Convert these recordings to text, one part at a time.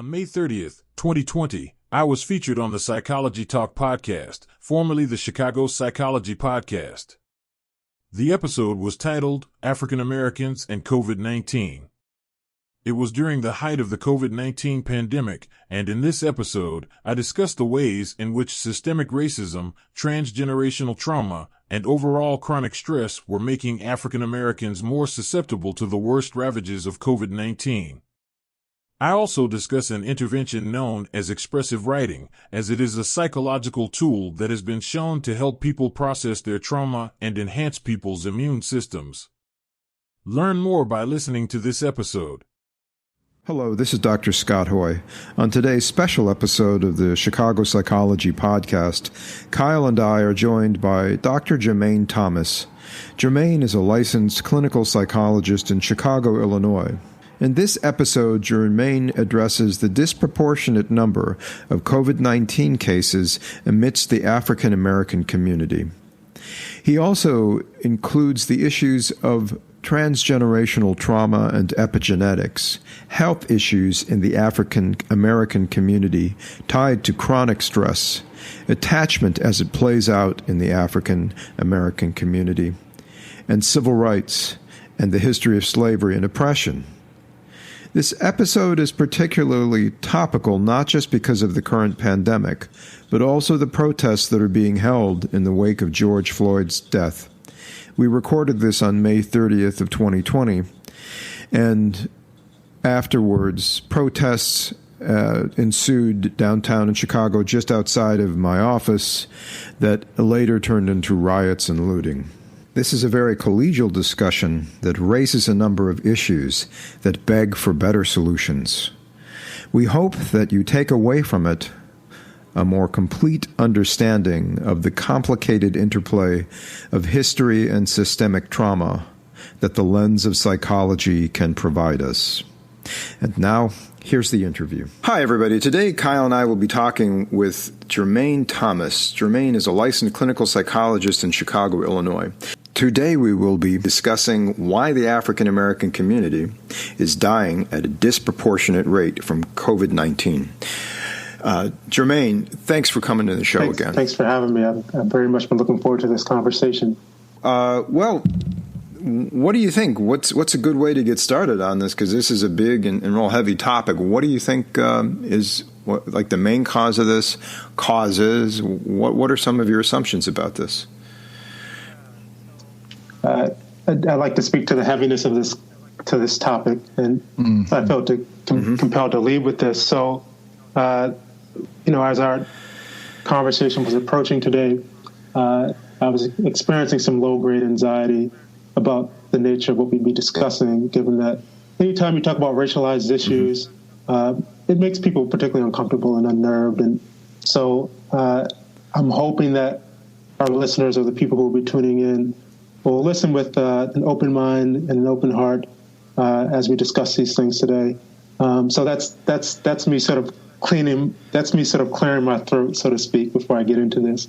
On May 30th, 2020, I was featured on the Psychology Talk podcast, formerly the Chicago Psychology Podcast. The episode was titled African Americans and COVID-19. It was during the height of the COVID-19 pandemic, and in this episode, I discussed the ways in which systemic racism, transgenerational trauma, and overall chronic stress were making African Americans more susceptible to the worst ravages of COVID-19. I also discuss an intervention known as expressive writing, as it is a psychological tool that has been shown to help people process their trauma and enhance people's immune systems. Learn more by listening to this episode. Hello, this is Dr. Scott Hoy. On today's special episode of the Chicago Psychology Podcast, Kyle and I are joined by Dr. Jermaine Thomas. Jermaine is a licensed clinical psychologist in Chicago, Illinois. In this episode, Jermaine addresses the disproportionate number of COVID-19 cases amidst the African American community. He also includes the issues of transgenerational trauma and epigenetics, health issues in the African American community tied to chronic stress, attachment as it plays out in the African American community, and civil rights and the history of slavery and oppression. This episode is particularly topical not just because of the current pandemic, but also the protests that are being held in the wake of George Floyd's death. We recorded this on May 30th of 2020, and afterwards, protests ensued downtown in Chicago just outside of my office that later turned into riots and looting. This is a very collegial discussion that raises a number of issues that beg for better solutions. We hope that you take away from it a more complete understanding of the complicated interplay of history and systemic trauma that the lens of psychology can provide us. And now, here's the interview. Hi, everybody. Today, Kyle and I will be talking with Jermaine Thomas. Jermaine is a licensed clinical psychologist in Chicago, Illinois. Today, we will be discussing why the African American community is dying at a disproportionate rate from COVID-19. Jermaine, thanks for coming to the show again. Thanks for having me. I've very much been looking forward to this conversation. Well, what do you think? What's a good way to get started on this? Because this is a big and real heavy topic. What do you think is the main cause of this? Causes? What are some of your assumptions about this? I'd like to speak to the heaviness of this topic, and I felt compelled to lead with this. So, as our conversation was approaching today, I was experiencing some low-grade anxiety about the nature of what we'd be discussing, given that anytime you talk about racialized issues, it makes people particularly uncomfortable and unnerved. And so I'm hoping that our listeners or the people who will be tuning in will listen with an open mind and an open heart as we discuss these things today. So that's me sort of clearing my throat, so to speak, before I get into this.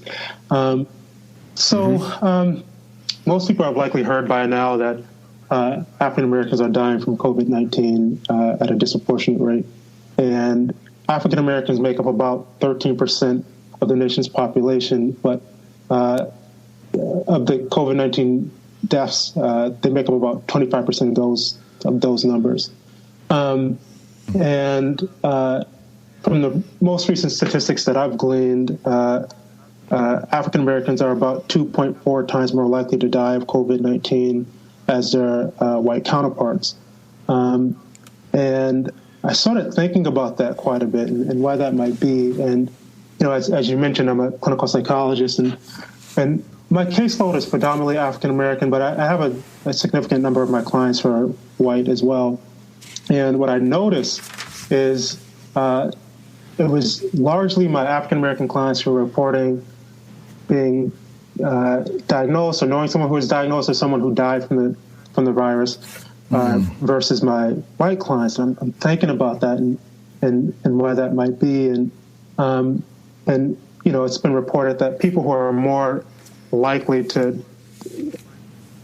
Most people have likely heard by now that African Americans are dying from COVID-19 at a disproportionate rate. And African Americans make up about 13% of the nation's population, but of the COVID-19 deaths, they make up about 25% of those numbers. And from the most recent statistics that I've gleaned, African Americans are about 2.4 times more likely to die of COVID-19 as their white counterparts. And I started thinking about that quite a bit and why that might be. And as you mentioned, I'm a clinical psychologist, and my caseload is predominantly African American, but I have a significant number of my clients who are white as well. And what I noticed is it was largely my African American clients who were reporting being diagnosed or knowing someone who was diagnosed or someone who died from the virus versus my white clients. And I'm thinking about that and why that might be. And it's been reported that people who are more likely to,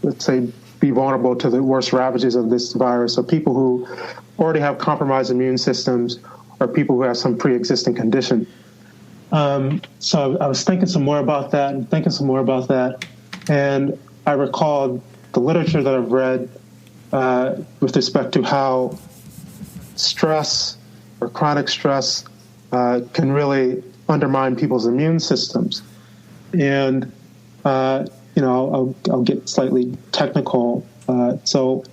let's say, be vulnerable to the worst ravages of this virus are people who already have compromised immune systems, or people who have some pre-existing condition. So I was thinking some more about that, and I recalled the literature that I've read with respect to how stress or chronic stress can really undermine people's immune systems. And, I'll get slightly technical. So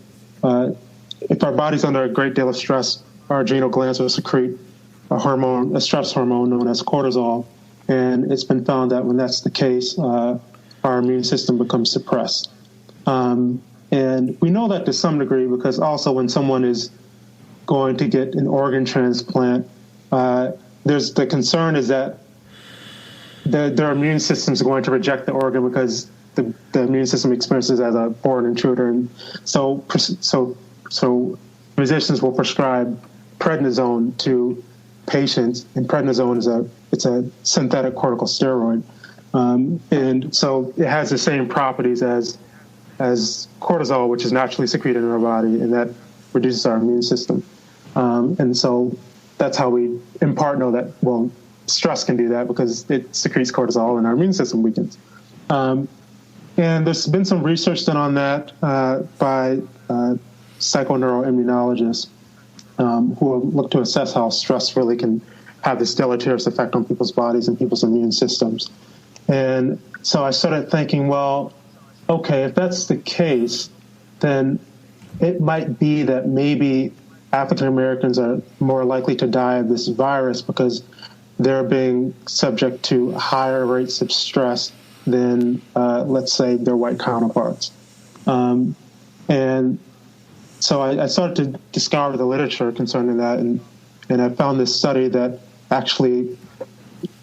if our body's under a great deal of stress, our adrenal glands will secrete a stress hormone known as cortisol. And it's been found that when that's the case, our immune system becomes suppressed. And we know that to some degree because also when someone is going to get an organ transplant, there's the concern is that their immune system is going to reject the organ because the immune system experiences as a foreign intruder, and so physicians will prescribe prednisone to patients, and prednisone is a synthetic corticosteroid, and so it has the same properties as cortisol, which is naturally secreted in our body, and that reduces our immune system, and so that's how we in part know that stress can do that because it secretes cortisol and our immune system weakens. And there's been some research done on that by psychoneuroimmunologists who look to assess how stress really can have this deleterious effect on people's bodies and people's immune systems. And so I started thinking, well, okay, if that's the case, then it might be that maybe African Americans are more likely to die of this virus because they're being subject to higher rates of stress than, let's say, their white counterparts. And so I started to discover the literature concerning that, and I found this study that actually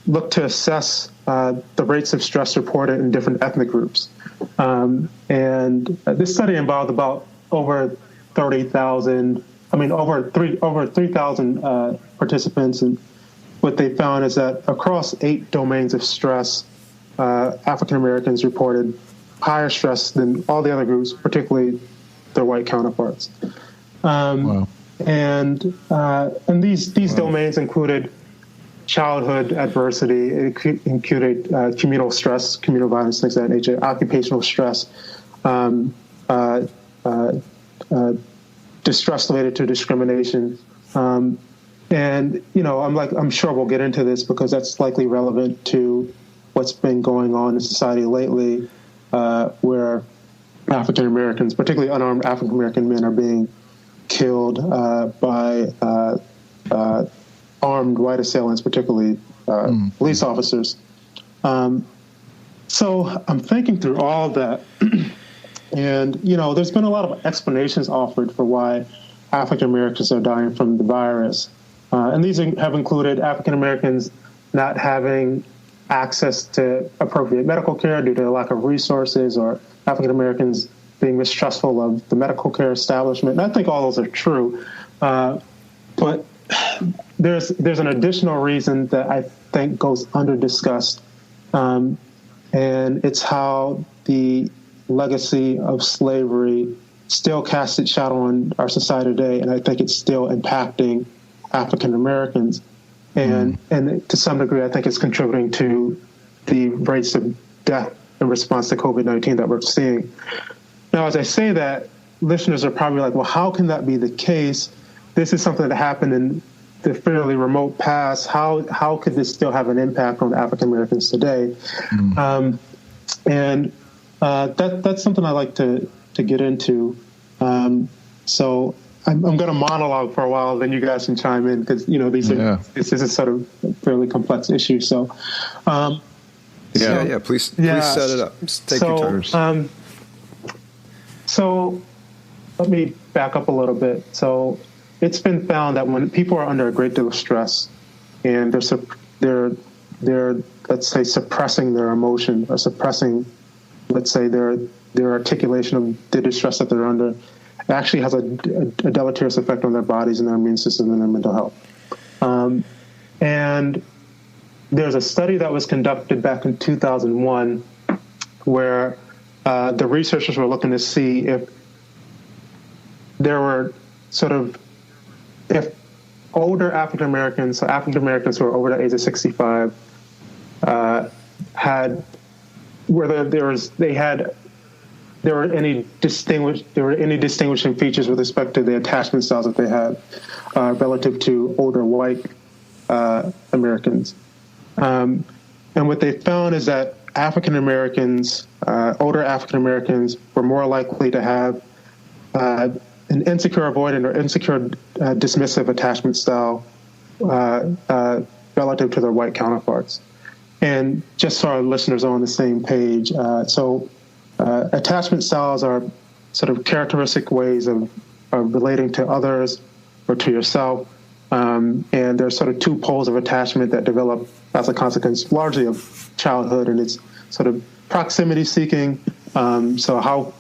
looked to assess the rates of stress reported in different ethnic groups. And this study involved about over 3,000 participants, and what they found is that across 8 domains of stress, African Americans reported higher stress than all the other groups, particularly their white counterparts. Wow. And these domains included childhood adversity, it included communal stress, communal violence, things of that nature, occupational stress, distress related to discrimination. And, I'm sure we'll get into this because that's likely relevant to what's been going on in society lately, where African Americans, particularly unarmed African American men, are being killed by armed white assailants, particularly police officers. So I'm thinking through all of that. And, there's been a lot of explanations offered for why African Americans are dying from the virus. And these have included African Americans not having access to appropriate medical care due to a lack of resources, or African Americans being mistrustful of the medical care establishment. And I think all those are true. But there's an additional reason that I think goes under-discussed, and it's how the legacy of slavery still casts its shadow on our society today, and I think it's still impacting African Americans. And to some degree, I think it's contributing to the rates of death in response to COVID-19 that we're seeing. Now, as I say that, listeners are probably like, well, how can that be the case? This is something that happened in the fairly remote past. How could this still have an impact on African Americans today? That's something I like to get into. So I'm going to monologue for a while, then you guys can chime in because this is a sort of fairly complex issue. So, please set it up. Just take your turn. So let me back up a little bit. So it's been found that when people are under a great deal of stress and they're let's say suppressing their emotion or suppressing, let's say their articulation of the distress that they're under, it actually has a deleterious effect on their bodies and their immune system and their mental health. And there's a study that was conducted back in 2001 where the researchers were looking to see if there were if older African Americans, so African Americans who are over the age of 65, there were any distinguishing features with respect to the attachment styles that they had relative to older white Americans. And what they found is that African Americans, older African Americans, were more likely to have an insecure avoidant or insecure dismissive attachment style relative to their white counterparts. And just so our listeners are on the same page, attachment styles are sort of characteristic ways of relating to others or to yourself. And there are sort of two poles of attachment that develop as a consequence largely of childhood, and it's sort of proximity seeking. So how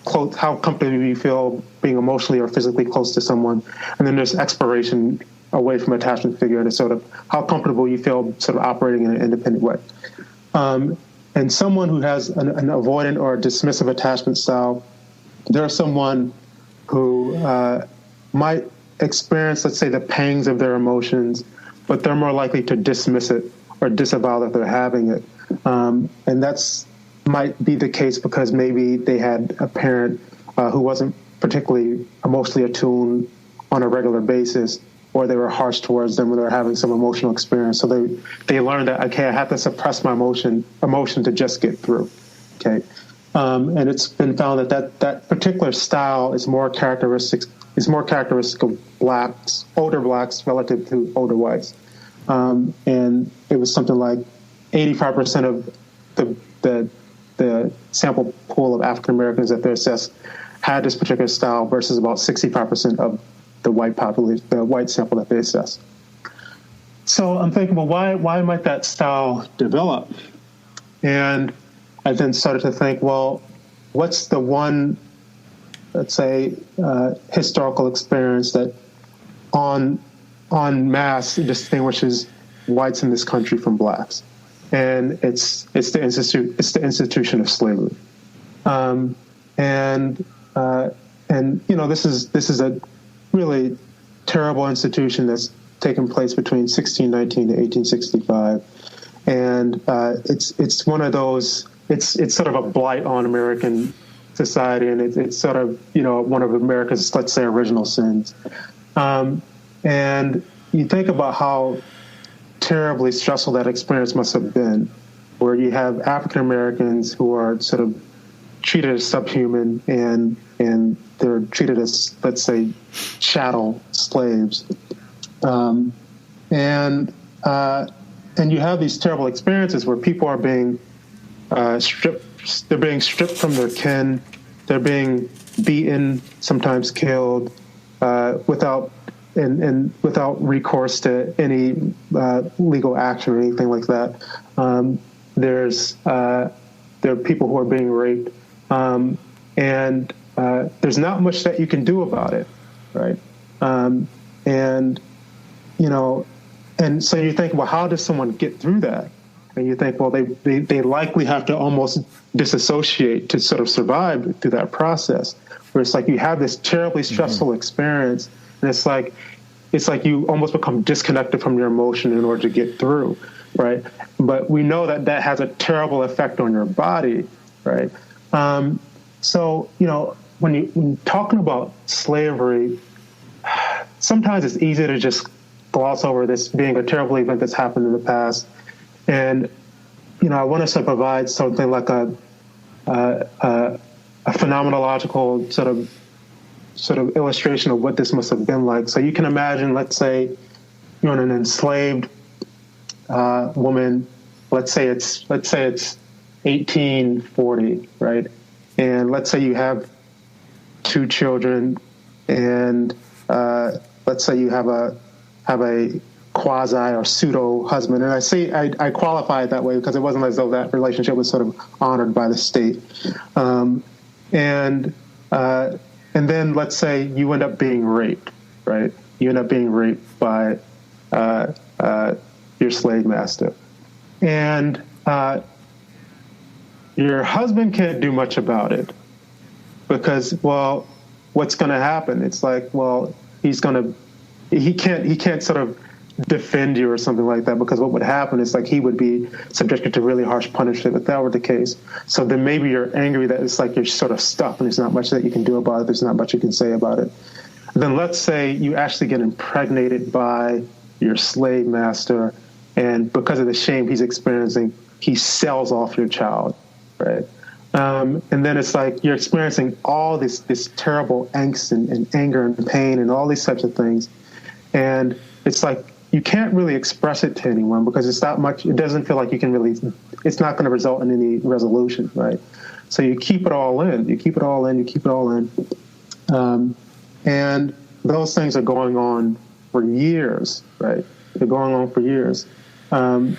comfortable you feel being emotionally or physically close to someone. And then there's exploration away from attachment figure, and it's sort of how comfortable you feel sort of operating in an independent way. And someone who has an avoidant or a dismissive attachment style, they're someone who might experience, let's say, the pangs of their emotions, but they're more likely to dismiss it or disavow that they're having it. And that's might be the case because maybe they had a parent who wasn't particularly emotionally attuned on a regular basis, or they were harsh towards them when they were having some emotional experience. So they learned that, okay, I have to suppress my emotion to just get through. Okay. And it's been found that particular style is more characteristic of older blacks relative to older whites. And it was something like 85% of the sample pool of African Americans that they assessed had this particular style versus about 65% of the white population, the white sample that they assessed. So I'm thinking, well, why might that style develop? And I then started to think, well, what's the one, let's say, historical experience that en masse distinguishes whites in this country from blacks? And it's the institution of slavery. And this is a really terrible institution that's taken place between 1619 to 1865, and it's one of those. It's sort of a blight on American society, and it's sort of one of America's, let's say, original sins. And you think about how terribly stressful that experience must have been, where you have African Americans who are sort of treated as subhuman and they're treated as, let's say, chattel slaves, and you have these terrible experiences where people are being stripped. They're being stripped from their kin. They're being beaten, sometimes killed, without recourse to any legal action or anything like that. There are people who are being raped, and there's not much that you can do about it, right? And so you think, well, how does someone get through that? And you think, well, they likely have to almost disassociate to sort of survive through that process, where it's like you have this terribly stressful experience, and it's like you almost become disconnected from your emotion in order to get through, right? But we know that has a terrible effect on your body, right? So when you're talking about slavery, sometimes it's easy to just gloss over this being a terrible event that's happened in the past, and I want us to provide something like a phenomenological sort of illustration of what this must have been like. So you can imagine, let's say you're an enslaved woman. Let's say it's 1840, right? And let's say you have 2 children, and let's say you have a quasi or pseudo husband. And I qualify it that way because it wasn't as though that relationship was sort of honored by the state. And then let's say you end up being raped, right? You end up being raped by your slave master. And your husband can't do much about it because, well, what's going to happen? It's like, well, he's going to he can't sort of defend you or something like that, because what would happen is, like, he would be subjected to really harsh punishment if that were the case. So then maybe you're angry that it's like you're sort of stuck and there's not much that you can do about it. There's not much you can say about it. Then let's say you actually get impregnated by your slave master, and because of the shame he's experiencing, he sells off your child, right? And then it's like you're experiencing all this terrible angst and anger and pain and all these types of things. And it's like you can't really express it to anyone because it's not much. It doesn't feel like you can really. It's not going to result in any resolution, right? So you keep it all in. You keep it all in. You keep it all in. And those things are going on for years, right? They're going on for years. And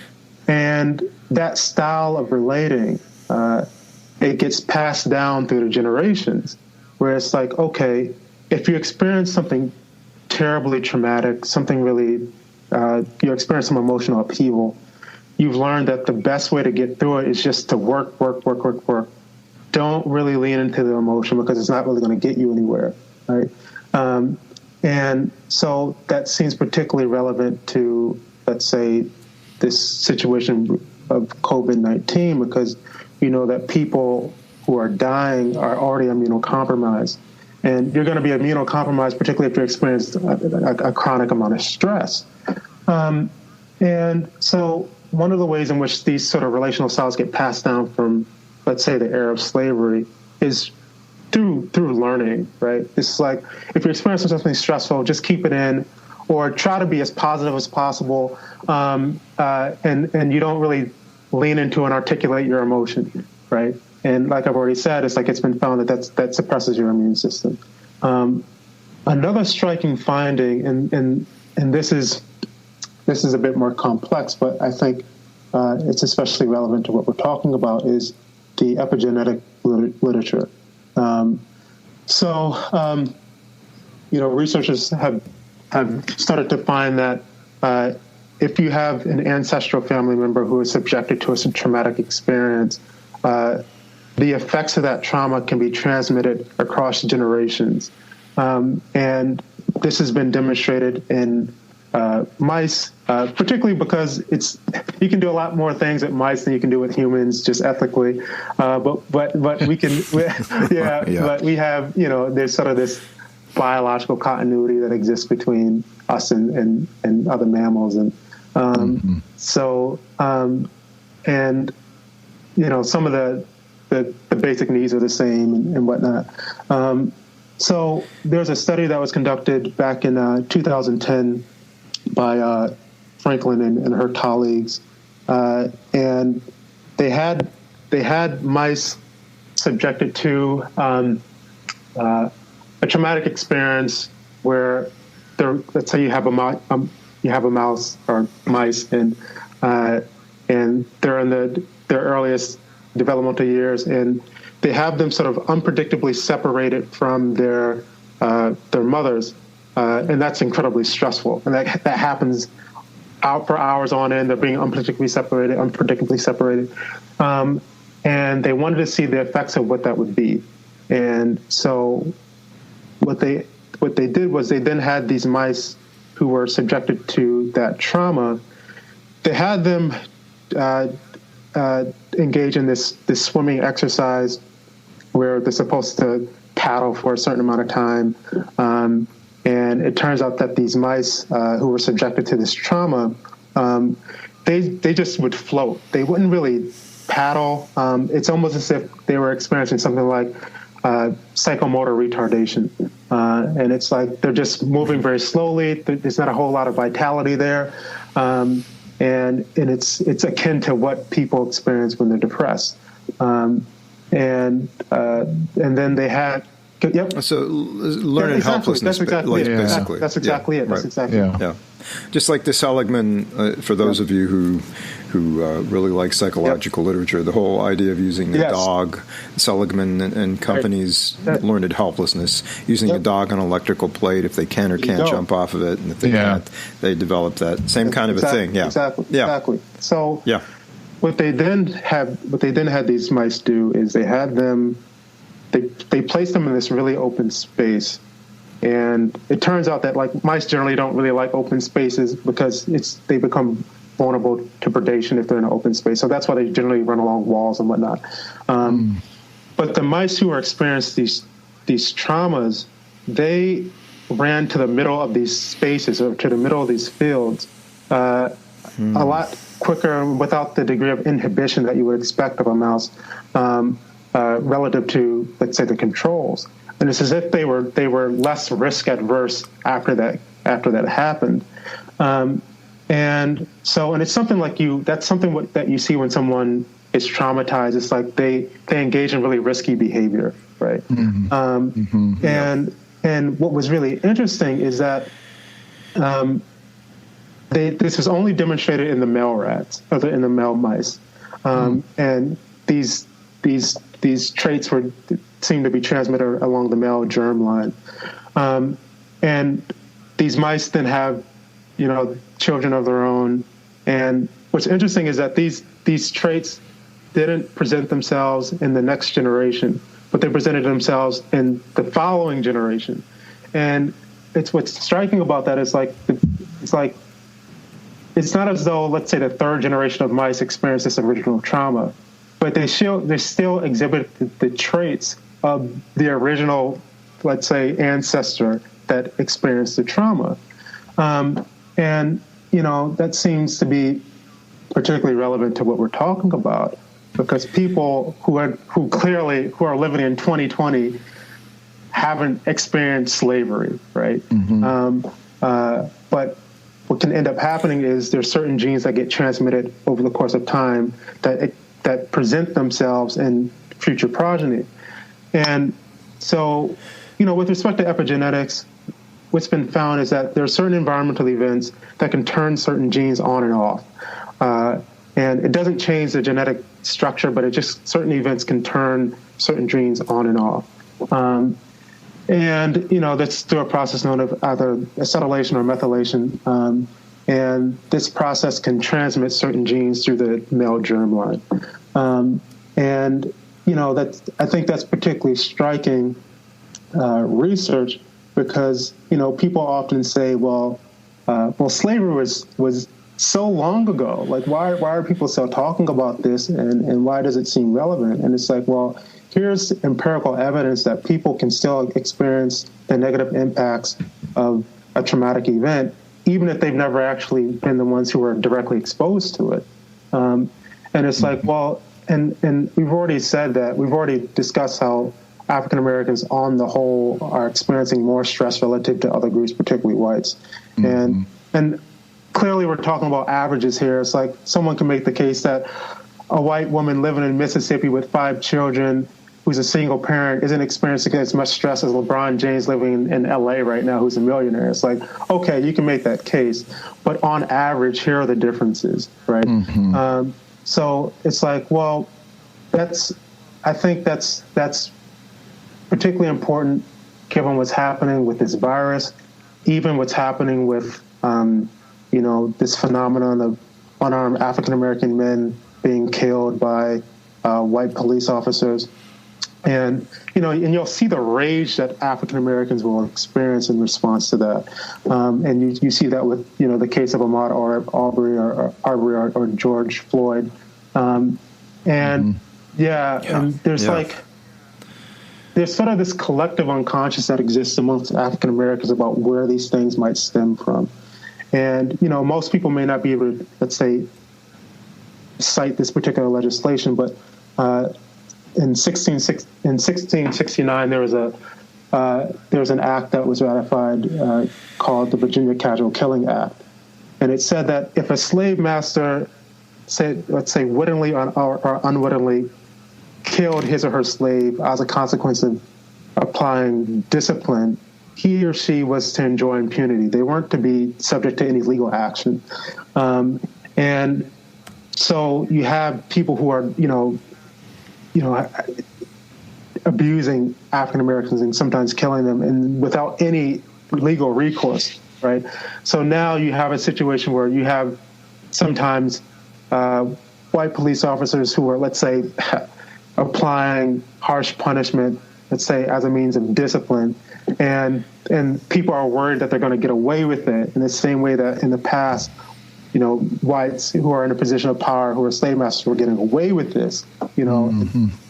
that style of relating, it gets passed down through the generations, where it's like, okay, if you experience something terribly traumatic, something really, you experience some emotional upheaval, you've learned that the best way to get through it is just to work. Don't really lean into the emotion because it's not really going to get you anywhere, right? And so that seems particularly relevant to, let's say, this situation of COVID-19, because you know that people who are dying are already immunocompromised. And you're going to be immunocompromised, particularly if you experience a chronic amount of stress. And so one of the ways in which these sort of relational styles get passed down from, let's say, the era of slavery is through learning, right? It's like if you're experiencing something stressful, just keep it in, or try to be as positive as possible, and you don't really lean into and articulate your emotion, right? And like I've already said, it's like it's been found that suppresses your immune system. Another striking finding, and this is a bit more complex, but I think it's especially relevant to what we're talking about, is the epigenetic literature. Researchers have started to find that if you have an ancestral family member who is subjected to a traumatic experience, the effects of that trauma can be transmitted across generations. And this has been demonstrated in mice, particularly because you can do a lot more things with mice than you can do with humans, just ethically. But we can, But we have, there's sort of this biological continuity that exists between us and other mammals, and some of the basic needs are the same and whatnot. So there's a study that was conducted back in 2010 by Franklin and her colleagues, and they had mice subjected to a traumatic experience where let's say you have a mouse or mice, and they're in their earliest developmental years, and they have them sort of unpredictably separated from their mothers, and that's incredibly stressful. And that happens out for hours on end. They're being unpredictably separated. And they wanted to see the effects of what that would be. And so what they did was they then had these mice who were subjected to that trauma. They had them engage in this swimming exercise where they're supposed to paddle for a certain amount of time. And it turns out that these mice who were subjected to this trauma, they just would float. They wouldn't really paddle. It's almost as if they were experiencing something like psychomotor retardation. And it's like they're just moving very slowly. There's not a whole lot of vitality there. And it's akin to what people experience when they're depressed. And then they had, yep. So learning helplessness, that's exactly it. basically. That's exactly it. That's exactly it. Yeah. Just like the Seligman, for those of you who really like psychological literature, the whole idea of using a dog, Seligman and companies learned helplessness, using a dog on an electrical plate if they can or can't jump off of it, and if they can't, they develop that same kind of a thing. Yeah, exactly. So what they then had these mice do is they had them, they placed them in this really open space, And it turns out that like mice generally don't really like open spaces because they become vulnerable to predation if they're in an open space. So that's why they generally run along walls and whatnot. But the mice who experienced these traumas, they ran to the middle of these spaces or to the middle of these fields a lot quicker without the degree of inhibition that you would expect of a mouse relative to, let's say, the controls. And it's as if they were less risk adverse after that happened. And it's something like that's something that you see when someone is traumatized. It's like they engage in really risky behavior, right? And what was really interesting is that this was only demonstrated in the male rats, or in the male mice, and these traits seem to be transmitted along the male germ line, and these mice then have, children of their own. And what's interesting is that these traits didn't present themselves in the next generation, but they presented themselves in the following generation. And what's striking about that is it's not as though, let's say, the third generation of mice experienced this original trauma, but they still exhibit the traits of the original, let's say, ancestor that experienced the trauma. And that seems to be particularly relevant to what we're talking about, because people who are living in 2020 haven't experienced slavery, right? But what can end up happening is there's certain genes that get transmitted over the course of time that present themselves in future progeny. And so, with respect to epigenetics, what's been found is that there are certain environmental events that can turn certain genes on and off. And it doesn't change the genetic structure, but certain events can turn certain genes on and off. And that's through a process known as either acetylation or methylation. And this process can transmit certain genes through the male germline. I think that's particularly striking research, because people often say, well, slavery was so long ago. Like, why are people still talking about this, and why does it seem relevant? And it's like, well, here's empirical evidence that people can still experience the negative impacts of a traumatic event, even if they've never actually been the ones who were directly exposed to it. And it's like, well, and we've already said that, we've already discussed how African Americans on the whole are experiencing more stress relative to other groups, particularly whites. And clearly we're talking about averages here. It's like someone can make the case that a white woman living in Mississippi with 5 children, who's a single parent, isn't experiencing as much stress as LeBron James living in LA right now, who's a millionaire. It's like, okay, you can make that case, but on average, here are the differences, right? So it's like, well, I think that's particularly important given what's happening with this virus, even what's happening with, this phenomenon of unarmed African-American men being killed by white police officers. And, and you'll see the rage that African-Americans will experience in response to that. And you see that with, the case of Ahmaud Arbery or George Floyd. And there's there's sort of this collective unconscious that exists amongst African Americans about where these things might stem from. And, most people may not be able to, let's say, cite this particular legislation, but in 1669, there was an act that was ratified called the Virginia Casual Killing Act. And it said that if a slave master, let's say wittingly or unwittingly, killed his or her slave as a consequence of applying discipline, he or she was to enjoy impunity. They weren't to be subject to any legal action. And so you have people who are, abusing African Americans and sometimes killing them, and without any legal recourse, right? So now you have a situation where you have sometimes white police officers who are, let's say, applying harsh punishment let's say, as a means of discipline, and people are worried that they're going to get away with it in the same way that in the past, whites who are in a position of power, who are slave masters, were getting away with this,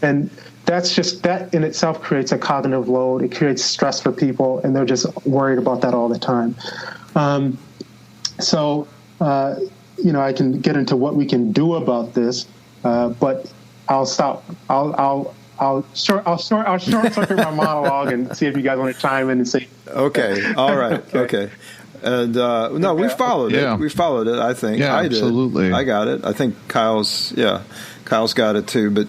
and that's just, that in itself creates a cognitive load. It creates stress for people, and they're just worried about that all the time. I can get into what we can do about this, but I'll stop. I'll short circuit my monologue and see if you guys want to chime in and say. Okay. All right. Okay. And no, we followed it. We followed it. I think. Yeah, I did. Absolutely. I got it. I think Kyle's got it too. But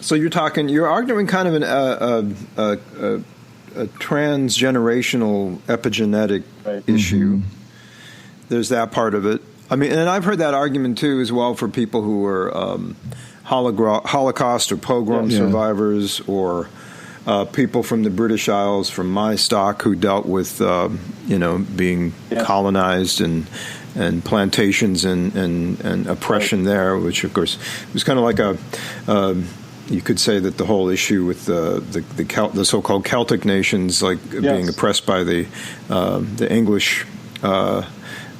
so you're arguing kind of a transgenerational epigenetic issue. Mm-hmm. There's that part of it. I mean, and I've heard that argument too as well for people who are Holocaust or pogrom survivors, or people from the British Isles, from my stock, who dealt with being colonized and plantations and oppression there, which of course was kind of like you could say that the whole issue with the so-called Celtic nations, like being oppressed by the English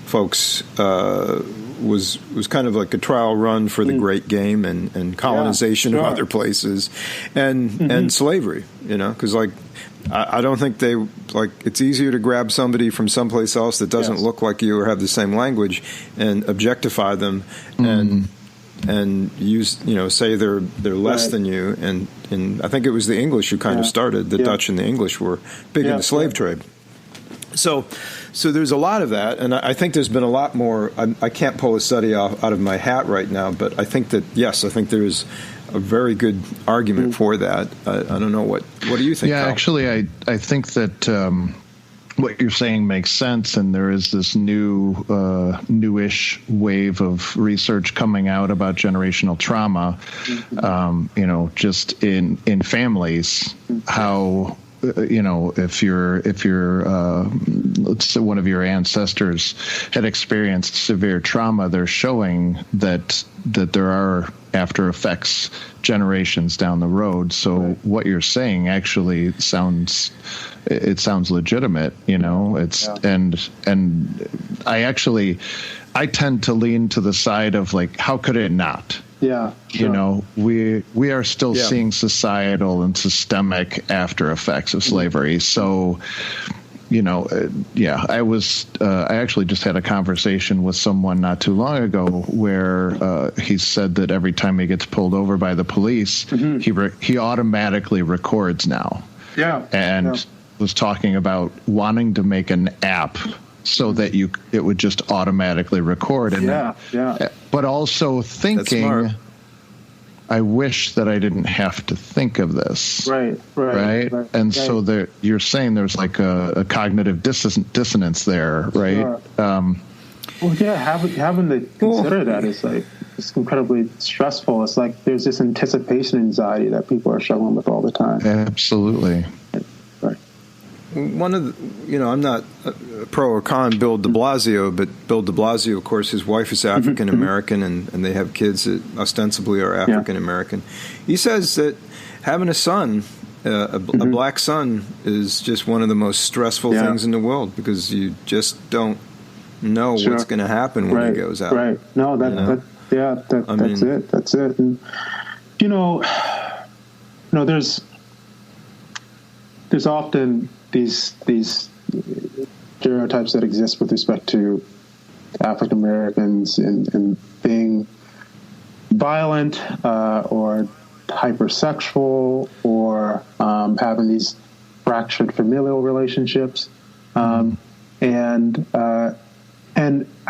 folks, was kind of like a trial run for the great game and colonization of other places, and slavery, because I don't think it's easier to grab somebody from someplace else that doesn't look like you or have the same language and objectify them and use, say they're less than you. And I think it was the English who kind of started. The Dutch and the English were big in the slave trade. So there's a lot of that, and I think there's been a lot more. I can't pull a study out of my hat right now, but I think that, I think there is a very good argument for that. I don't know, what do you think, Yeah, Kyle? Actually, I think that what you're saying makes sense, and there is this newish wave of research coming out about generational trauma, just in families, how if you're let's say one of your ancestors had experienced severe trauma, they're showing that there are after effects generations down the road. So what you're saying actually sounds legitimate, and I tend to lean to the side of how could it not? Yeah, sure. We are still seeing societal and systemic after effects of slavery. So, I actually just had a conversation with someone not too long ago where he said that every time he gets pulled over by the police, he automatically records now. Yeah, and was talking about wanting to make an app so that it would just automatically record. And but also thinking, I wish that I didn't have to think of this. Right. And so you're saying there's like a cognitive dissonance there, right? Sure. Having to consider that is it's incredibly stressful. It's like there's this anticipation anxiety that people are struggling with all the time. Absolutely. One of the, I'm not pro or con Bill de Blasio, but Bill de Blasio, of course, his wife is African American, and they have kids that ostensibly are African American. He says that having a son, a black son, is just one of the most stressful things in the world, because you just don't know what's going to happen when he goes out. Right. No, that's it. That's it. And there's often these stereotypes that exist with respect to African Americans and being violent or hypersexual or having these fractured familial relationships, and I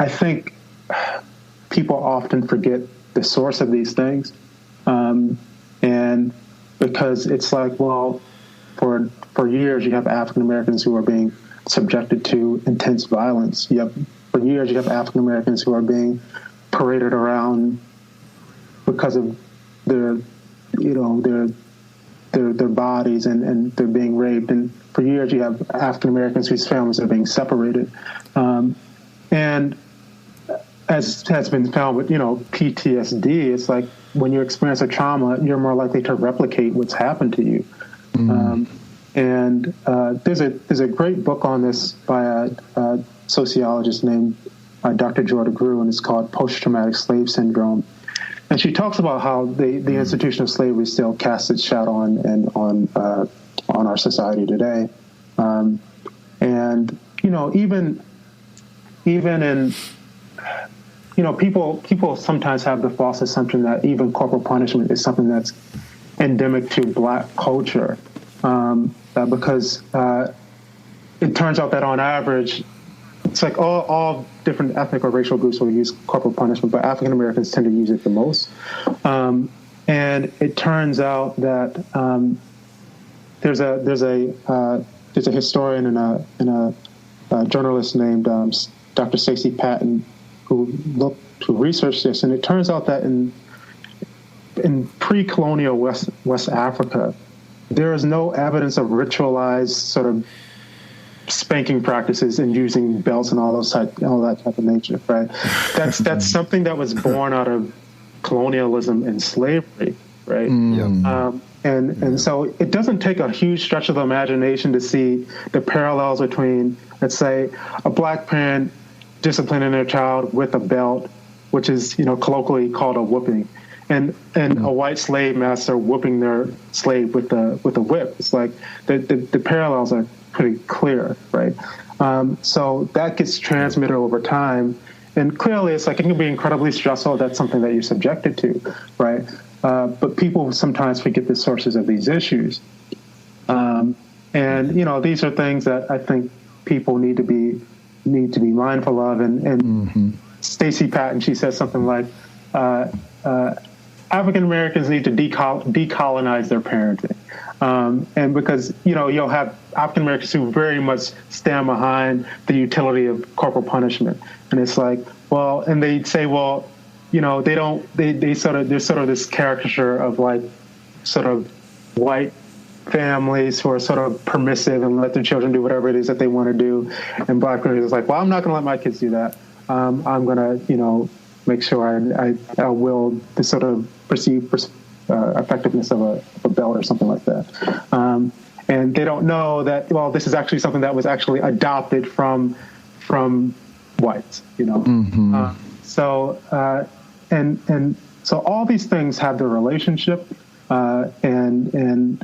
think people often forget the source of these things, and because it's like, well, for years you have African Americans who are being subjected to intense violence. For years you have African Americans who are being paraded around because of their bodies, and they're being raped. And for years you have African Americans whose families are being separated. And as has been found with PTSD, it's like when you experience a trauma, you're more likely to replicate what's happened to you. And there's a great book on this by a sociologist named Dr. George Floyd, and it's called Post-Traumatic Slave Syndrome. And she talks about how the institution of slavery still casts its shadow on our society today. And even in people sometimes have the false assumption that even corporal punishment is something that's endemic to Black culture, because it turns out that on average, it's like all different ethnic or racial groups will use corporal punishment, but African Americans tend to use it the most. And it turns out that there's a historian and a journalist named Dr. Stacey Patton who researched this, and it turns out that in pre-colonial West Africa, there is no evidence of ritualized sort of spanking practices and using belts and all that type of nature, right? That's something that was born out of colonialism and slavery, right? And so it doesn't take a huge stretch of the imagination to see the parallels between, let's say, a Black parent disciplining their child with a belt, which is colloquially called a whooping, and a white slave master whooping their slave with a whip. It's like the parallels are pretty clear, right? So that gets transmitted over time, and clearly it's like it can be incredibly stressful. That's something that you're subjected to, right? But people sometimes forget the sources of these issues, and these are things that I think people need to be mindful of. And Stacey Patton, she says something like, African Americans need to decolonize their parenting. And because, you'll have African Americans who very much stand behind the utility of corporal punishment. And it's like, well, and they say, well, there's sort of this caricature of like sort of white families who are sort of permissive and let their children do whatever it is that they want to do. And Black parents is like, well, I'm not going to let my kids do that. I'm going to, make sure I will the sort of perceived effectiveness of a belt or something like that. And they don't know that, well, this is actually something that was actually adopted from whites, So all these things have their relationship, and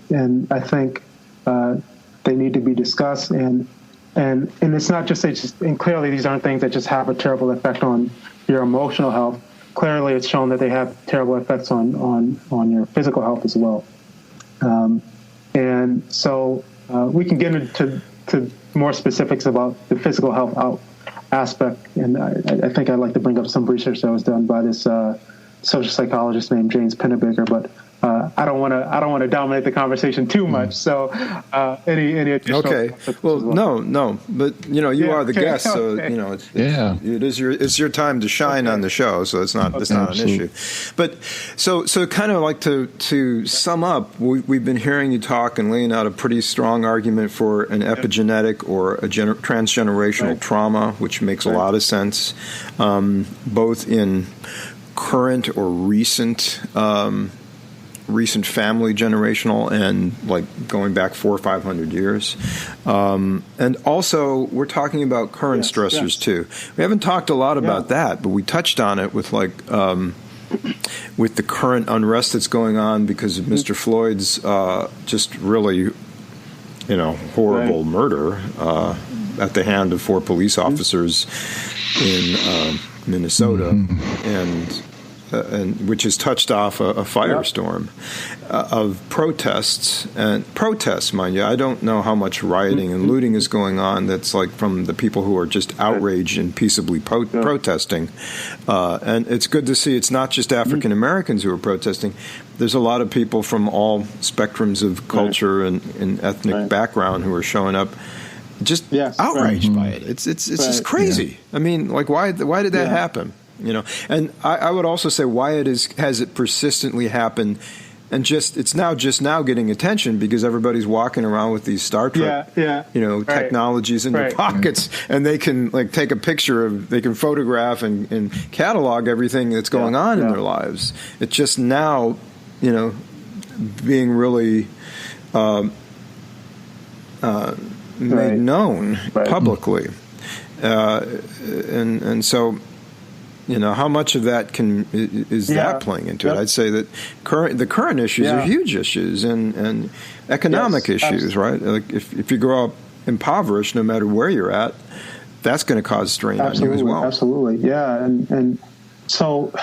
I think they need to be discussed, and it's not just and clearly these aren't things that just have a terrible effect on your emotional health. Clearly, it's shown that they have terrible effects on your physical health as well. And so we can get into more specifics about the physical health aspect. And I think I'd like to bring up some research that was done by this social psychologist named James Pennebaker, but I don't want to dominate the conversation too much. So any additional? Okay. Well, no, but you are the guest, so it's your time to shine on the show. So it's not an issue. But so kind of like to sum up, we've been hearing you talk and laying out a pretty strong argument for an epigenetic or a transgenerational trauma, which makes a lot of sense, both in current or recent family generational and like going back 400 or 500 years. And also we're talking about current stressors too. We haven't talked a lot about that, but we touched on it with like with the current unrest that's going on because of Mr. Floyd's just really horrible murder at the hand of 4 police officers in Minnesota, and which has touched off a firestorm of protests, mind you. I don't know how much rioting and looting is going on that's like from the people who are just outraged and peaceably protesting. And it's good to see it's not just African Americans who are protesting. There's a lot of people from all spectrums of culture and ethnic background who are showing up just outraged by it. It's just crazy. I mean, like, why did that happen? And I would also say why has it persistently happened And it's now getting attention because everybody's walking around with these Star Trek, technologies in their pockets, and they can take a picture they can photograph and catalog everything that's going on in their lives. It's just now, being really made known publicly, and so. How much of that is that playing into it? I'd say that the current issues are huge issues and economic issues, right? Like if you grow up impoverished, no matter where you're at, that's going to cause strain on you as well. Absolutely, yeah, and so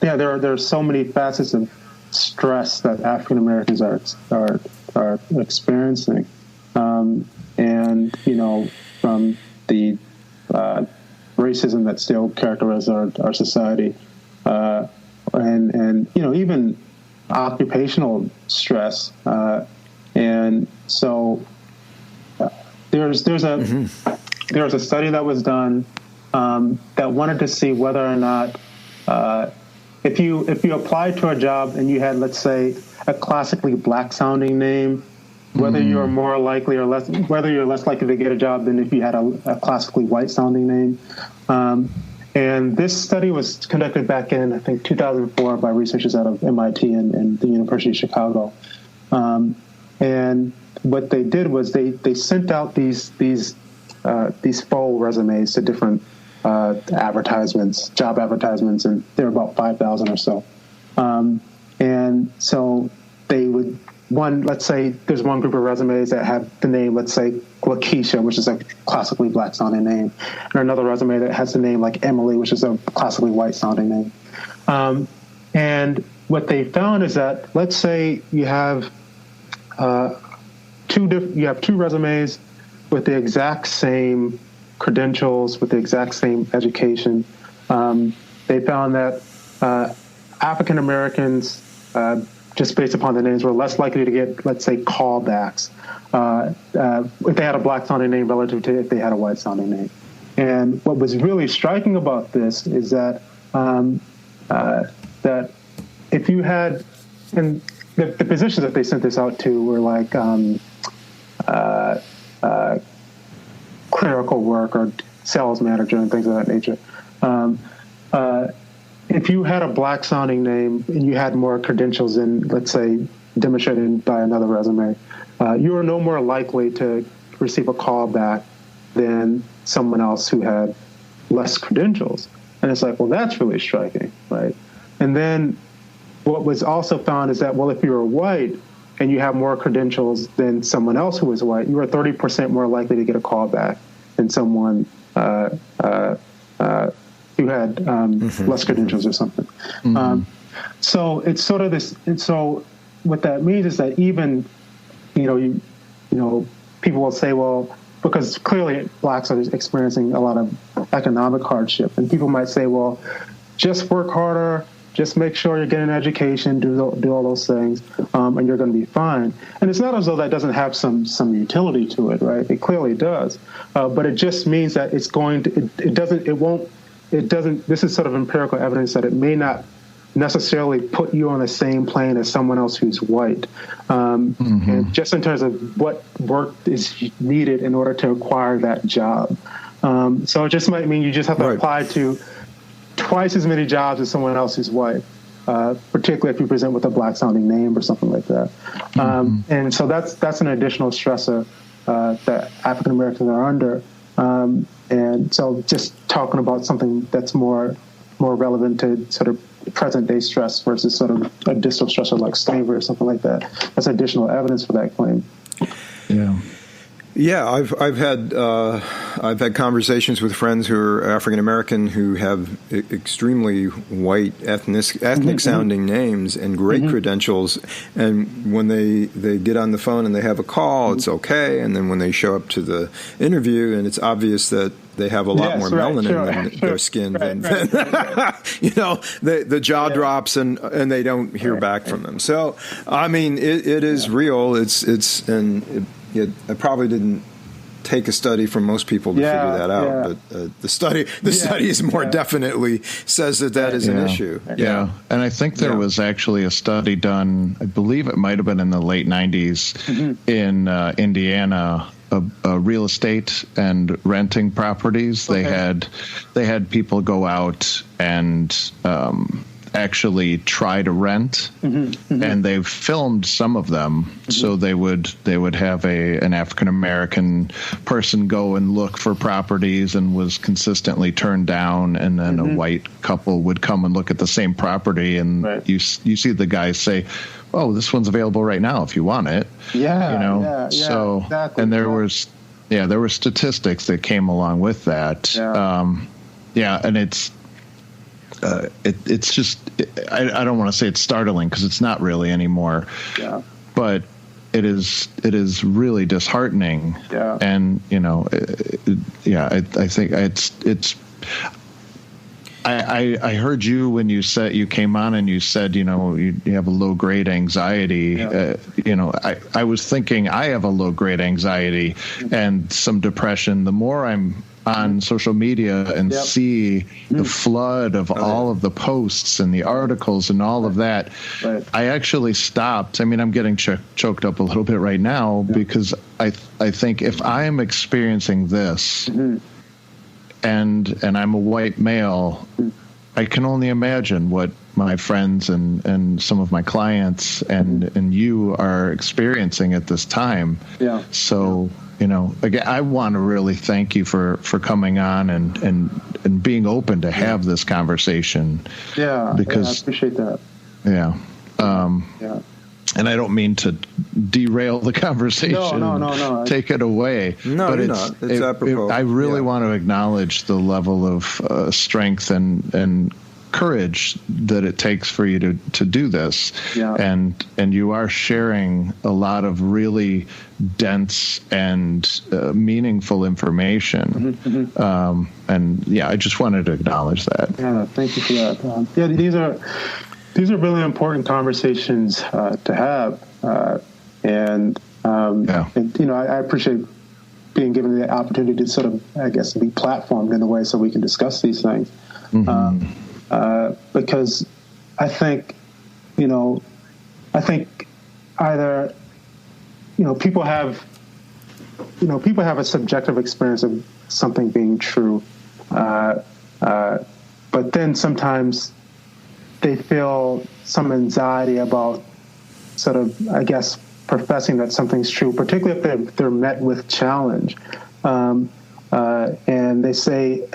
there are so many facets of stress that African Americans are experiencing, and from the racism that still characterizes our society, and even occupational stress, and so there's a study that was done that wanted to see whether or not if you applied to a job and you had, let's say, a classically black sounding name, whether you're more likely or less, whether you're less likely to get a job than if you had a classically white sounding name. And this study was conducted back in, I think, 2004 by researchers out of MIT and the University of Chicago. And what they did was they sent out these faux resumes to different job advertisements, and there were about 5,000 or so. And so they would. Let's say there's one group of resumes that have the name, let's say, Lakeisha, which is a classically black-sounding name, and another resume that has the name like Emily, which is a classically white-sounding name. And what they found is that, let's say you have two resumes with the exact same credentials, with the exact same education. They found that African Americans, just based upon the names, were less likely to get, let's say, callbacks if they had a black-sounding name relative to if they had a white-sounding name. And what was really striking about this is that that if you had, and the positions that they sent this out to were like clerical work or sales manager and things of that nature. If you had a black-sounding name and you had more credentials than, let's say, demonstrated by another resume, you were no more likely to receive a call back than someone else who had less credentials. And it's like, well, that's really striking, right? And then what was also found is that, well, if you were white and you have more credentials than someone else who was white, you were 30% more likely to get a call back than someone who had less credentials or something. So it's sort of this. And so what that means is that even, people will say, well, because clearly blacks are experiencing a lot of economic hardship, and people might say, well, just work harder, just make sure you're getting an education, do all those things, and you're going to be fine. And it's not as though that doesn't have some utility to it, right? It clearly does, but it just means that it's going to. It doesn't. This is sort of empirical evidence that it may not necessarily put you on the same plane as someone else who's white. And just in terms of what work is needed in order to acquire that job. So it just might mean you just have to apply to twice as many jobs as someone else who's white, particularly if you present with a black-sounding name or something like that. And so that's an additional stressor that African Americans are under. And so just talking about something that's more relevant to sort of present-day stress versus sort of a distal stressor like slavery or something like that, that's additional evidence for that claim. Yeah, I've had conversations with friends who are African American who have extremely white ethnic sounding names and great credentials, and when they get on the phone and they have a call, it's okay, and then when they show up to the interview and it's obvious that they have a lot more melanin in their skin than the jaw drops and they don't hear back from them. So I mean, it is real. I probably didn't take a study from most people to figure that out. But the study is more definitely says that is an issue. Yeah. And I think there was actually a study done, I believe it might have been in the late 90s in Indiana, real estate and renting properties. They had people go out and actually try to rent, and they've filmed some of them. So they would have an African American person go and look for properties and was consistently turned down, and then a white couple would come and look at the same property, and you see the guys say, "Oh, this one's available right now if you want it." So exactly. And there were statistics that came along with that. And it's just, I don't want to say it's startling, because it's not really anymore. But it is really disheartening. And I think it's. I heard you when you came on and you said, you have a low grade anxiety. I was thinking I have a low grade anxiety and some depression. The more I'm on social media and see the flood of all of the posts and the articles and all of that, I actually stopped. I mean, I'm getting choked up a little bit right now because I think if I'm experiencing this and I'm a white male, I can only imagine what my friends and some of my clients and you are experiencing at this time. So, again, I want to really thank you for coming on and being open to have this conversation. Because I appreciate that. And I don't mean to derail the conversation. No. Take it away. No, but it's apropos. I really want to acknowledge the level of strength and courage that it takes for you to do this. And you are sharing a lot of really dense and meaningful information. I just wanted to acknowledge that. Thank you for that. These are really important conversations to have, and I appreciate being given the opportunity to sort of, I guess, be platformed in a way so we can discuss these things. Because I think either people have a subjective experience of something being true, but then sometimes they feel some anxiety about sort of, I guess, professing that something's true, particularly if they're met with challenge. And they say,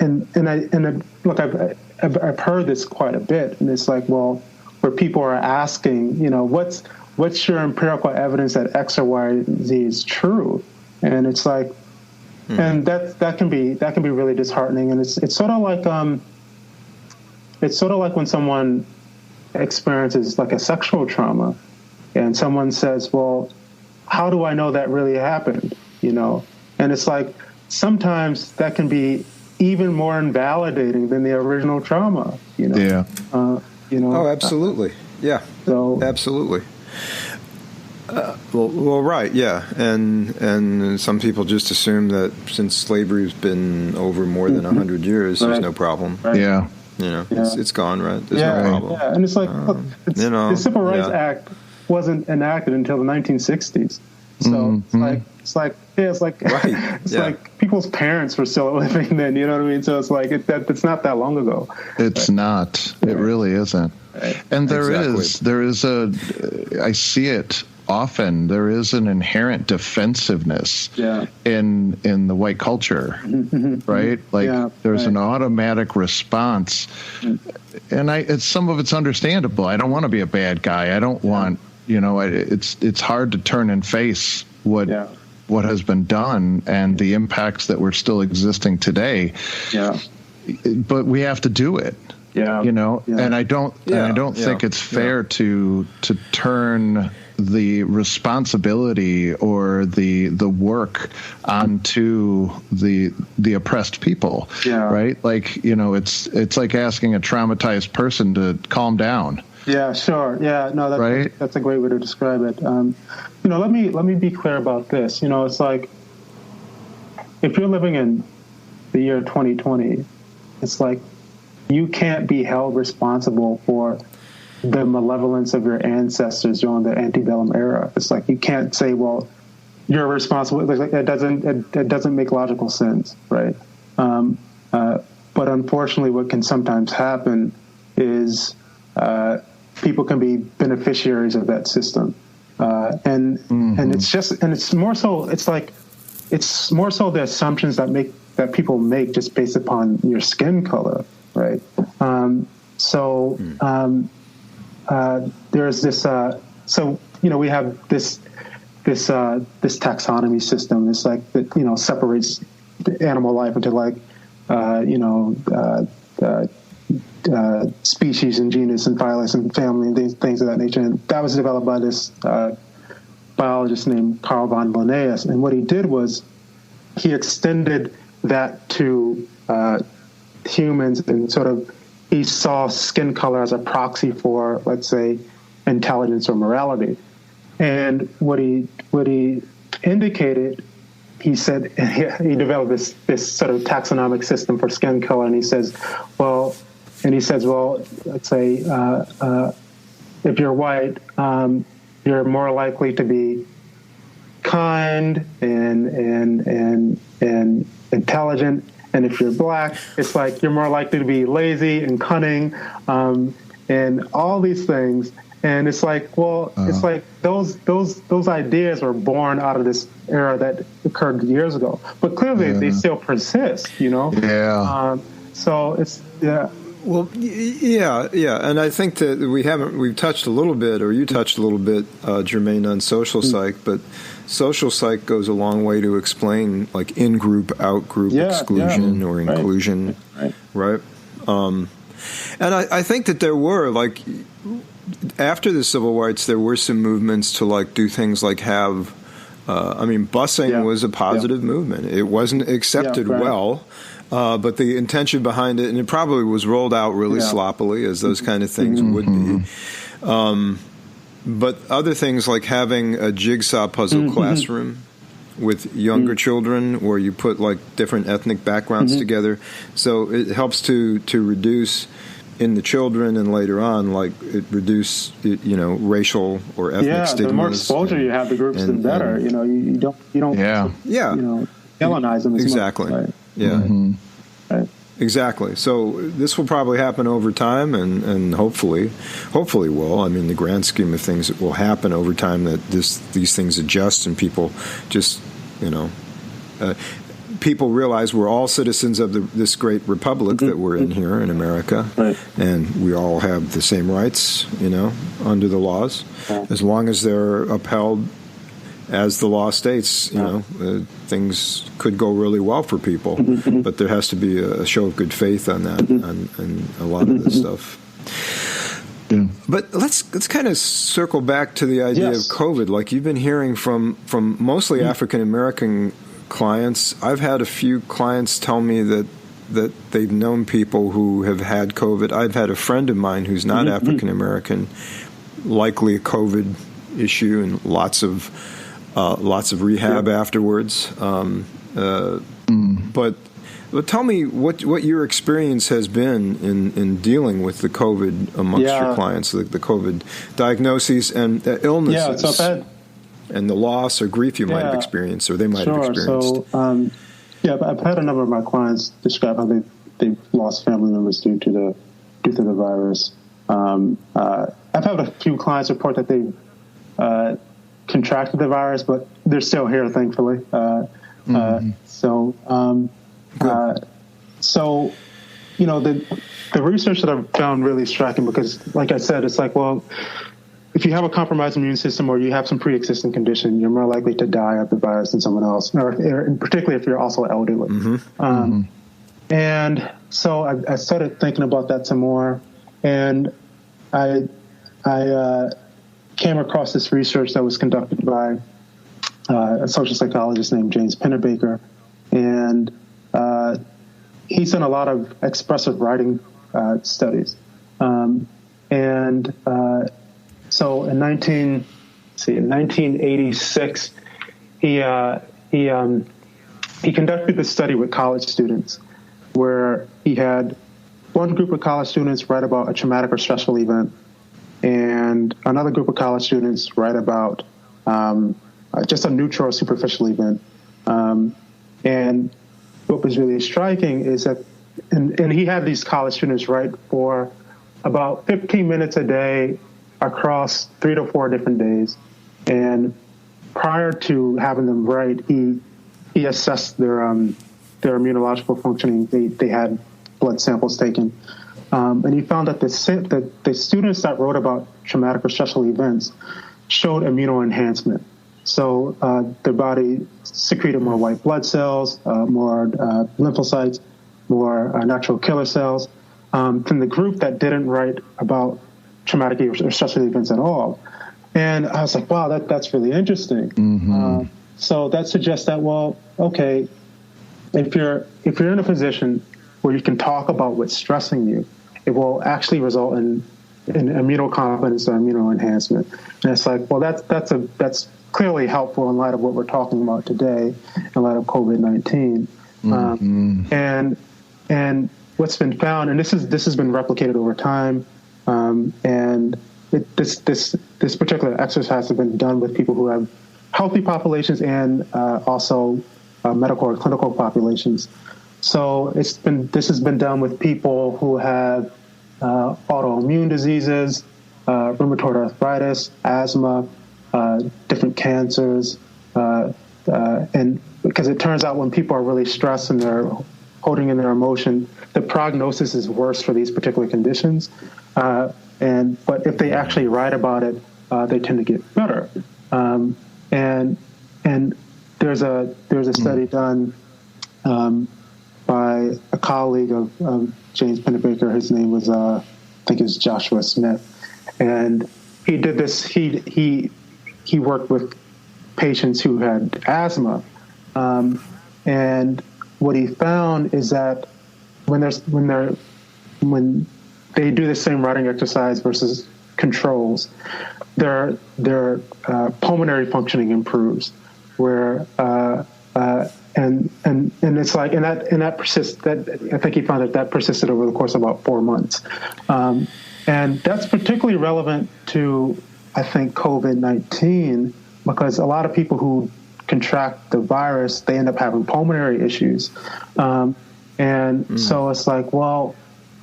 look, I've heard this quite a bit, and it's like, well, where people are asking, what's your empirical evidence that X or Y, Z is true? And it's like, and that can be really disheartening. And it's sort of like when someone experiences like a sexual trauma, and someone says, well, how do I know that really happened? And it's like, sometimes that can be even more invalidating than the original trauma, Oh, absolutely. Absolutely. Right. Yeah. And some people just assume that since slavery's been over more than 100 years, there's no problem. It's gone, right? There's no problem. And it's like, look, the Civil Rights Act wasn't enacted until the 1960s. So it's like people's parents were still living then. You know what I mean? So it's like it's not that long ago. It's not. It really isn't. And there is I see it often. There is an inherent defensive-ness in the white culture, right? Like there's an automatic response, and some of it's understandable. I don't want to be a bad guy. I don't want. It's hard to turn and face what has been done and the impacts that were still existing today. But we have to do it. And I don't think it's fair to turn the responsibility or the work onto the oppressed people. Right? Like, it's like asking a traumatized person to calm down. Yeah, sure. Yeah, no, that's a great way to describe it. Let me be clear about this. It's like if you're living in the year 2020, it's like you can't be held responsible for the malevolence of your ancestors during the antebellum era. It's like you can't say, well, you're responsible. Like it doesn't make logical sense, right? But unfortunately, what can sometimes happen is people can be beneficiaries of that system, and it's more so the assumptions that people make just based upon your skin color, right? There's this. We have this taxonomy system. It's like that separates animal life into like species and genus and phylus and family and things of that nature. And that was developed by this biologist named Carl von Linnaeus. And what he did was he extended that to humans, and sort of he saw skin color as a proxy for, let's say, intelligence or morality. And what he indicated, he said, he developed this sort of taxonomic system for skin color, and he says, well, let's say if you're white, you're more likely to be kind and intelligent, and if you're black, it's like you're more likely to be lazy and cunning, and all these things. And it's like, well, it's like those ideas were born out of this era that occurred years ago, but clearly they still persist, Yeah. So it's Well, yeah, and I think that we've touched a little bit, or you touched a little bit, Jermaine, on social psych, but social psych goes a long way to explain like in-group, out-group exclusion or inclusion, right? And I think that there were, like, after the civil rights, there were some movements to like do things like have, busing was a positive movement. It wasn't accepted well. But the intention behind it, and it probably was rolled out really sloppily, as those kind of things would be. But other things like having a jigsaw puzzle classroom with younger children, where you put like different ethnic backgrounds together, so it helps to reduce in the children, and later on, like it reduce racial or ethnic stigmas. The more exposure you have to groups, the better. You don't Hellenize them as exactly. much. Right? Yeah. Right. Exactly. So this will probably happen over time, and hopefully will. I mean, the grand scheme of things, it will happen over time, that these things adjust, and people just, people realize we're all citizens of this great republic that we're in here in America, and we all have the same rights, under the laws, as long as they're upheld as the law states. Things could go really well for people, but there has to be a show of good faith on that, and a lot of this stuff. Yeah. But let's kind of circle back to the idea of COVID. Like, you've been hearing from mostly African American clients. I've had a few clients tell me that they've known people who have had COVID. I've had a friend of mine who's not African American, likely a COVID issue, and lots of rehab afterwards. But tell me what your experience has been in dealing with the COVID amongst your clients, the COVID diagnoses and illnesses. Yeah, so I've had, and the loss or grief you might have experienced, or they might have experienced. So, I've had a number of my clients describe how they've lost family members due to the virus. I've had a few clients report that they've contracted the virus, but they're still here, thankfully. The research that I've found really striking, because, like I said, it's like, well, if you have a compromised immune system, or you have some pre-existing condition, you're more likely to die of the virus than someone else, or particularly if you're also elderly. And so I started thinking about that some more, and I came across this research that was conducted by a social psychologist named James Pennebaker, and he's done a lot of expressive writing studies. So in 1986, he he conducted this study with college students where he had one group of college students write about a traumatic or stressful event and another group of college students write about just a neutral or superficial event. And what was really striking is that, and he had these college students write for about 15 minutes a day across 3 to 4 different days. And prior to having them write, he assessed their immunological functioning. They had blood samples taken. And he found that the students that wrote about traumatic or stressful events showed immunoenhancement. So their body secreted more white blood cells, more lymphocytes, more natural killer cells than the group that didn't write about traumatic or stressful events at all. And I was like, wow, that's really interesting. Mm-hmm. So that suggests that, well, okay, if you're in a position where you can talk about what's stressing you, it will actually result in immunocompetence or immunoenhancement. And it's like, well, that's clearly helpful in light of what we're talking about today, in light of COVID-19. Mm-hmm. And what's been found, and this has been replicated over time, and this particular exercise has been done with people who have healthy populations and also medical or clinical populations. So this has been done with people who have autoimmune diseases, rheumatoid arthritis, asthma, different cancers, and because it turns out when people are really stressed and they're holding in their emotion, the prognosis is worse for these particular conditions. But if they actually write about it, they tend to get better. And there's a study done by a colleague of James Pennebaker. His name was I think it's Joshua Smith, and he did this. He worked with patients who had asthma, and what he found is that when they do the same writing exercise versus controls, their pulmonary functioning improves. Where and it's like and that persists. That I think he found that persisted over the course of about 4 months, and that's particularly relevant to I think COVID-19 because a lot of people who contract the virus, they end up having pulmonary issues. So it's like, well,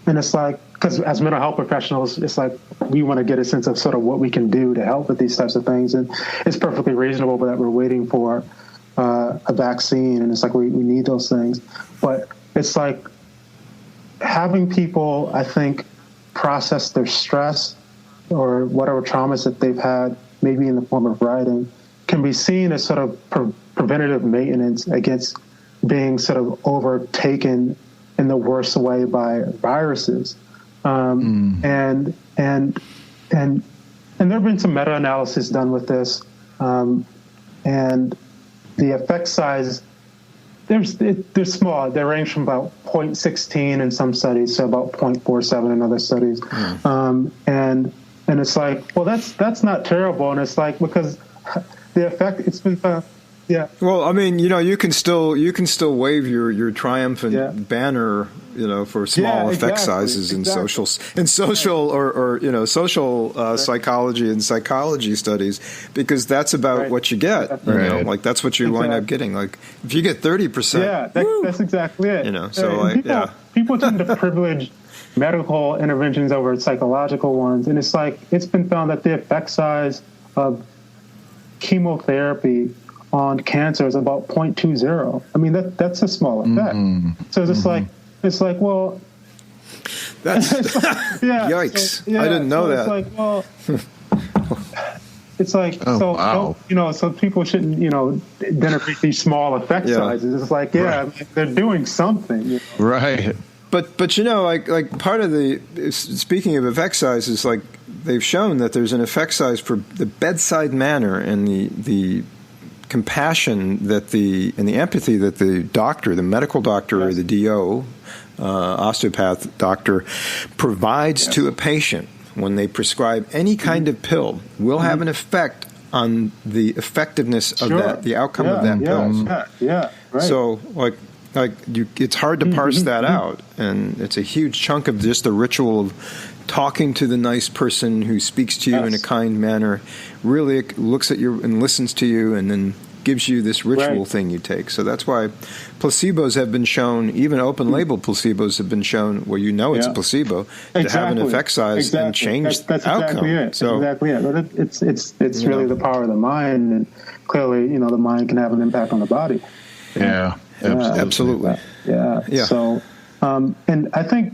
and it's like, because as mental health professionals, it's like we want to get a sense of sort of what we can do to help with these types of things. And it's perfectly reasonable that we're waiting for a vaccine. And it's like we need those things. But it's like having people, I think, process their stress or whatever traumas that they've had, maybe in the form of writing, can be seen as sort of preventative maintenance against being sort of overtaken in the worst way by viruses. And there have been some meta-analysis done with this, and the effect size, they're small. They range from about 0.16 in some studies to about 0.47 in other studies. And it's like, well, that's not terrible. And it's like, because the effect, it's been found. Yeah. Well, I mean, you can still wave your triumphant banner, for small effect sizes in social or social psychology and psychology studies, because that's about what you get. Like that's what you wind up getting. Like if you get 30%, that's exactly it. So people tend to privilege medical interventions over psychological ones, and it's like it's been found that the effect size of chemotherapy on cancer is about 0.20. I mean, that's a small effect. So it's like, well, that's yikes. I didn't know that. It's like, well, it's like, so people shouldn't, denigrate these small effect sizes. It's like, they're doing something. Right. But like part of speaking of effect sizes, like they've shown that there's an effect size for the bedside manner and the compassion and the empathy that the medical doctor or the DO, osteopath doctor, provides to a patient when they prescribe any kind of pill will have an effect on the effectiveness of that, the outcome of that pill. Right. So, it's hard to parse that out, and it's a huge chunk of just the ritual of talking to the nice person who speaks to you in a kind manner, really looks at you and listens to you, and then gives you this ritual thing you take. So that's why placebos have been shown, even open-label placebos have been shown, where it's a placebo, to have an effect size and change that's outcome. Exactly it. So, exactly it. But it's really the power of the mind, and clearly, the mind can have an impact on the body. Yeah, absolutely. Yeah. So, and I think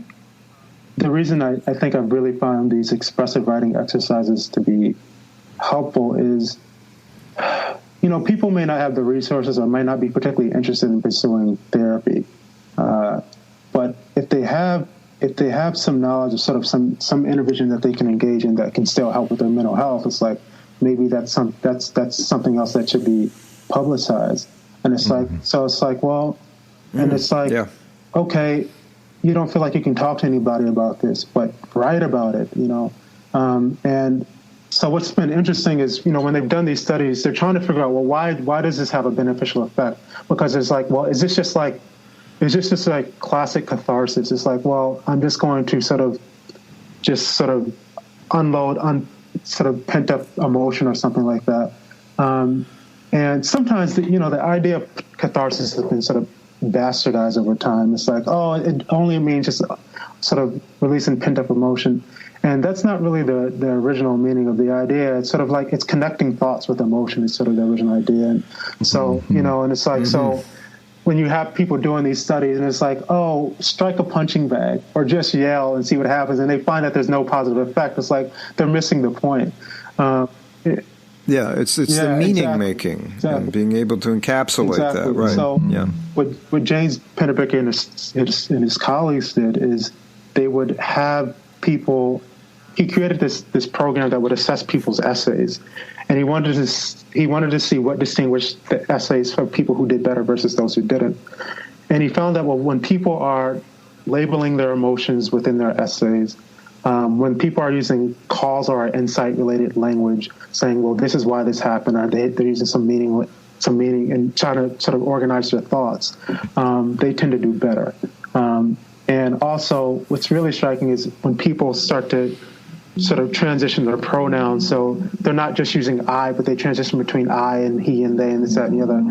the reason I think I've really found these expressive writing exercises to be helpful is, people may not have the resources or might not be particularly interested in pursuing therapy, but if they have some knowledge of sort of some intervention that they can engage in that can still help with their mental health, it's like maybe that's something else that should be publicized. And it's like, so it's like, well, and it's like, okay, you don't feel like you can talk to anybody about this, but write about it, and so what's been interesting is, when they've done these studies, they're trying to figure out, well, why does this have a beneficial effect? Because it's like, well, is this just like classic catharsis? It's like, well, I'm just going to sort of unload sort of pent up emotion or something like that. And sometimes the idea of catharsis has been sort of bastardized over time. It's like, oh, it only means just sort of releasing pent up emotion. And that's not really the original meaning of the idea. It's sort of like it's connecting thoughts with emotion is sort of the original idea. And so, and it's like, so when you have people doing these studies and it's like, oh, strike a punching bag or just yell and see what happens, and they find that there's no positive effect, it's like they're missing the point. It's the meaning making and being able to encapsulate that, right? So what James Pennebaker and his colleagues did is they would have people. He created this program that would assess people's essays, and he wanted to see what distinguished the essays for people who did better versus those who didn't. And he found that when people are labeling their emotions within their essays, when people are using causal or insight-related language, saying, "Well, this is why this happened," or they're using some meaning, and trying to sort of organize their thoughts, they tend to do better. And also, what's really striking is when people start to sort of transition their pronouns, so they're not just using I, but they transition between I and he and they and this, that, and the other.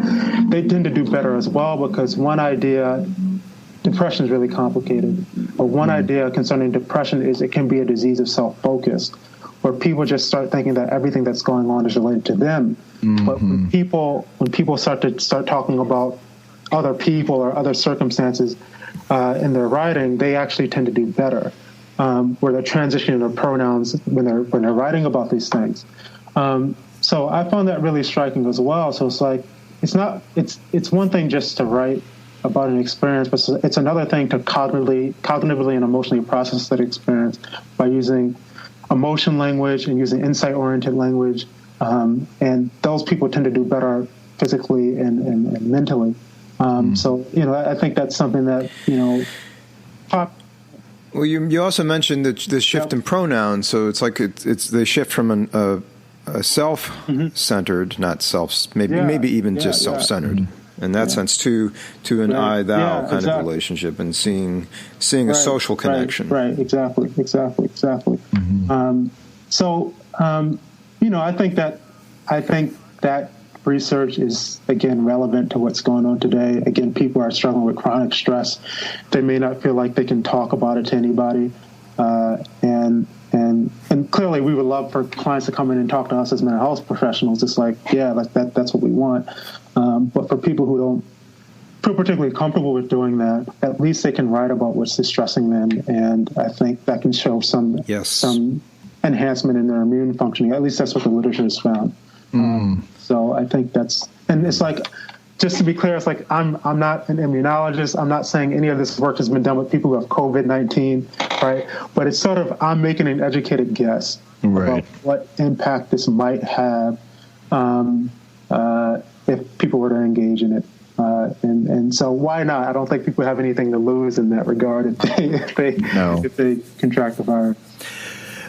They tend to do better as well, because one idea, depression is really complicated, but one idea concerning depression is it can be a disease of self-focus, where people just start thinking that everything that's going on is related to them. But when people start talking about other people or other circumstances in their writing, they actually tend to do better. Where they're transitioning their pronouns when they're writing about these things. So I found that really striking as well. So it's like it's one thing just to write about an experience, but it's another thing to cognitively and emotionally process that experience by using emotion language and using insight-oriented language. And those people tend to do better physically and mentally. So I think that's something that Well, you also mentioned that the shift in pronouns, so it's like it's the shift from a self-centered, not self, maybe even just self-centered, in that sense, to an I-thou kind of relationship, and seeing a social connection. Right. Exactly. I think that research is, again, relevant to what's going on today. Again, people are struggling with chronic stress. They may not feel like they can talk about it to anybody. And clearly we would love for clients to come in and talk to us as mental health professionals. It's like, that's what we want. But for people who don't feel particularly comfortable with doing that, at least they can write about what's distressing them. And I think that can show some enhancement in their immune functioning. At least that's what the literature has found. So I think and it's like, just to be clear, it's like I'm not an immunologist. I'm not saying any of this work has been done with people who have COVID-19, right? But it's sort of, I'm making an educated guess about what impact this might have if people were to engage in it. And so why not? I don't think people have anything to lose in that regard if they contract the virus.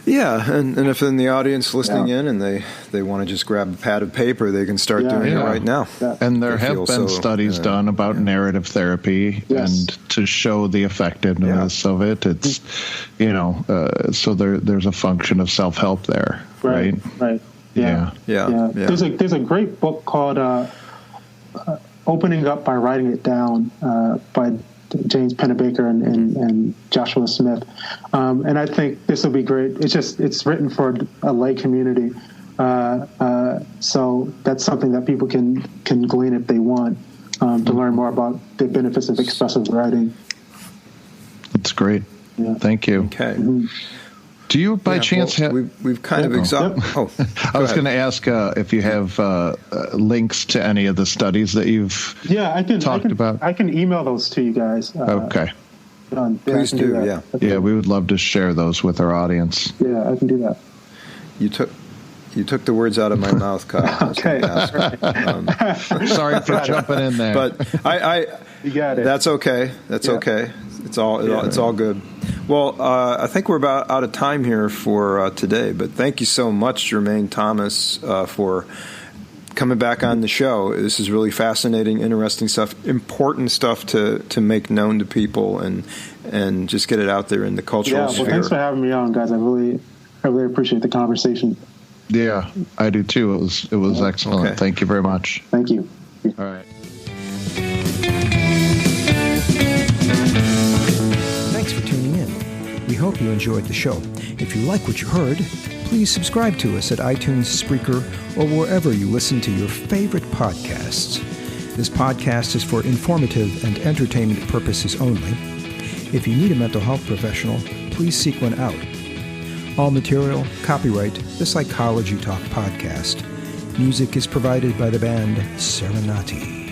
Yeah, and if in the audience listening in and they want to just grab a pad of paper, they can start doing it right now. Yeah. And there have been studies done about narrative therapy and to show the effectiveness of it. It's, so there's a function of self-help there, right? Right. Yeah. There's a great book called Opening Up by Writing It Down by James Pennebaker and Joshua Smith, and I think this will be great. It's written for a lay community, so that's something that people can glean if they want to learn more about the benefits of expressive writing. That's great. Yeah. Thank you. Okay. Mm-hmm. Do you, by chance, have... We've kind of exhausted... I was going to ask if you have links to any of the studies that you've talked about. I can email those to you guys. Okay. Please do, yeah. Okay. Yeah, we would love to share those with our audience. Yeah, I can do that. You took the words out of my mouth, Kyle. Okay. Sorry for jumping in there. But you got it. That's okay. That's okay. It's all good. Well, I think we're about out of time here for today, but thank you so much, Jermaine Thomas, for coming back on the show. This is really fascinating, interesting stuff, important stuff to make known to people and just get it out there in the cultural sphere. Thanks for having me on, guys. I really appreciate the conversation. Yeah, I do too. It was excellent. Okay. Thank you very much. Thank you. All right. Thanks for tuning in. We hope you enjoyed the show. If you like what you heard, please subscribe to us at iTunes, Spreaker, or wherever you listen to your favorite podcasts. This podcast is for informative and entertainment purposes only. If you need a mental health professional, please seek one out. All material, copyright, the Psychology Talk podcast. Music is provided by the band Serenati.